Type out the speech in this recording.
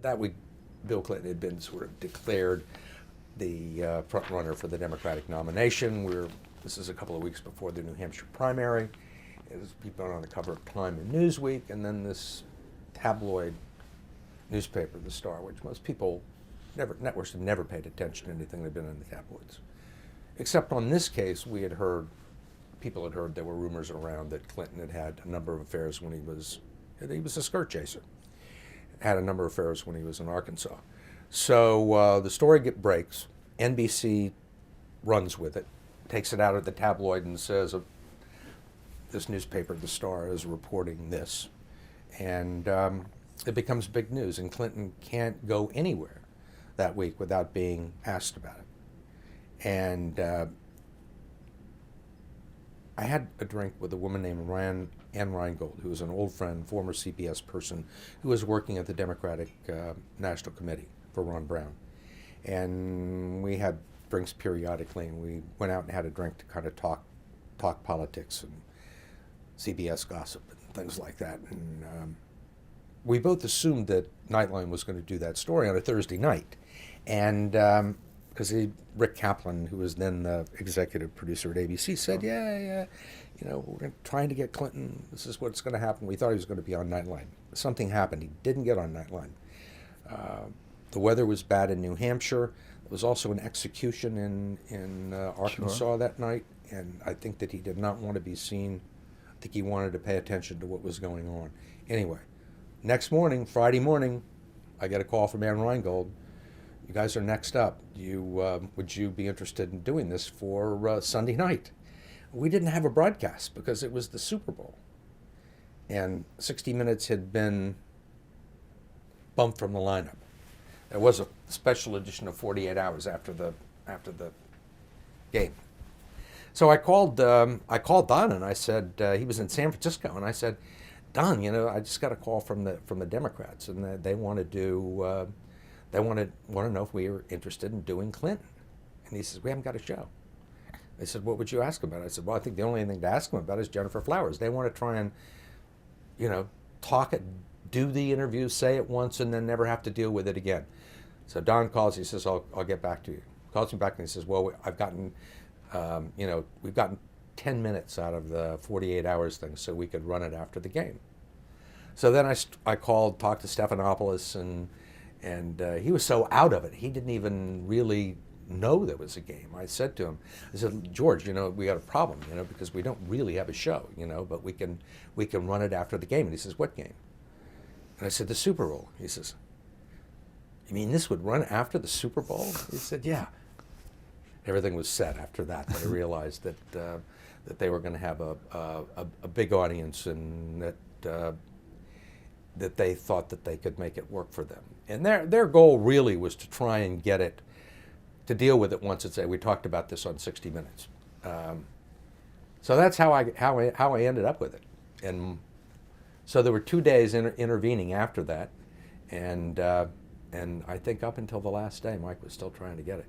That week, Bill Clinton had been sort of declared the front runner for the Democratic nomination. This is a couple of weeks before the New Hampshire primary. It was people on the cover of Time and Newsweek, and then this tabloid newspaper, The Star, which most people, networks have never paid attention to anything that had been in the tabloids. Except on this case, people had heard there were rumors around that Clinton had had a number of affairs when he was a skirt chaser. Had a number of affairs when he was in Arkansas. So the story breaks. NBC runs with it, takes it out of the tabloid and says, this newspaper, The Star, is reporting this. And it becomes big news, and Clinton can't go anywhere that week without being asked about it. And I had a drink with a woman named Ann Reingold, who was an old friend, former CBS person, who was working at the Democratic National Committee for Ron Brown. And we had drinks periodically, and we went out and had a drink to kind of talk politics and CBS gossip and things like that. And we both assumed that Nightline was going to do that story on a Thursday night. And because Rick Kaplan, who was then the executive producer at ABC, said, yeah, we're trying to get Clinton. This is what's going to happen. We thought he was going to be on Nightline. Something happened. He didn't get on Nightline. The weather was bad in New Hampshire. There was also an execution in Arkansas that night, and I think that he did not want to be seen. I think he wanted to pay attention to what was going on. Anyway, next morning, Friday morning, I get a call from Ann Reingold. You guys are next up. Would you be interested in doing this for Sunday night? We didn't have a broadcast because it was the Super Bowl. And 60 Minutes had been bumped from the lineup. There was a special edition of 48 Hours after the game. So I called Don, and I said, he was in San Francisco, and I said, Don, I just got a call from the Democrats, and they want to do. They want to know if we were interested in doing Clinton. And he says, we haven't got a show. They said, what would you ask about? I said, well, I think the only thing to ask them about is Jennifer Flowers. They want to try and, talk it, do the interview, say it once, and then never have to deal with it again. So Don calls, he says, I'll get back to you. Calls me back and he says, well, I've gotten, we've gotten 10 minutes out of the 48 hours thing so we could run it after the game. So then I called, talked to Stephanopoulos, and he was so out of it, he didn't even really know there was a game. I said to him, George, we got a problem, because we don't really have a show, but we can run it after the game. And he says, what game? And I said, the Super Bowl. He says, you mean this would run after the Super Bowl? He said, yeah. Everything was set after that. They realized that they were going to have a big audience, and that they thought that they could make it work for them. And their goal really was to try and get it, to deal with it once it's, we talked about this on 60 Minutes. So that's how I ended up with it. And so there were 2 days intervening after that, and I think up until the last day, Mike was still trying to get it.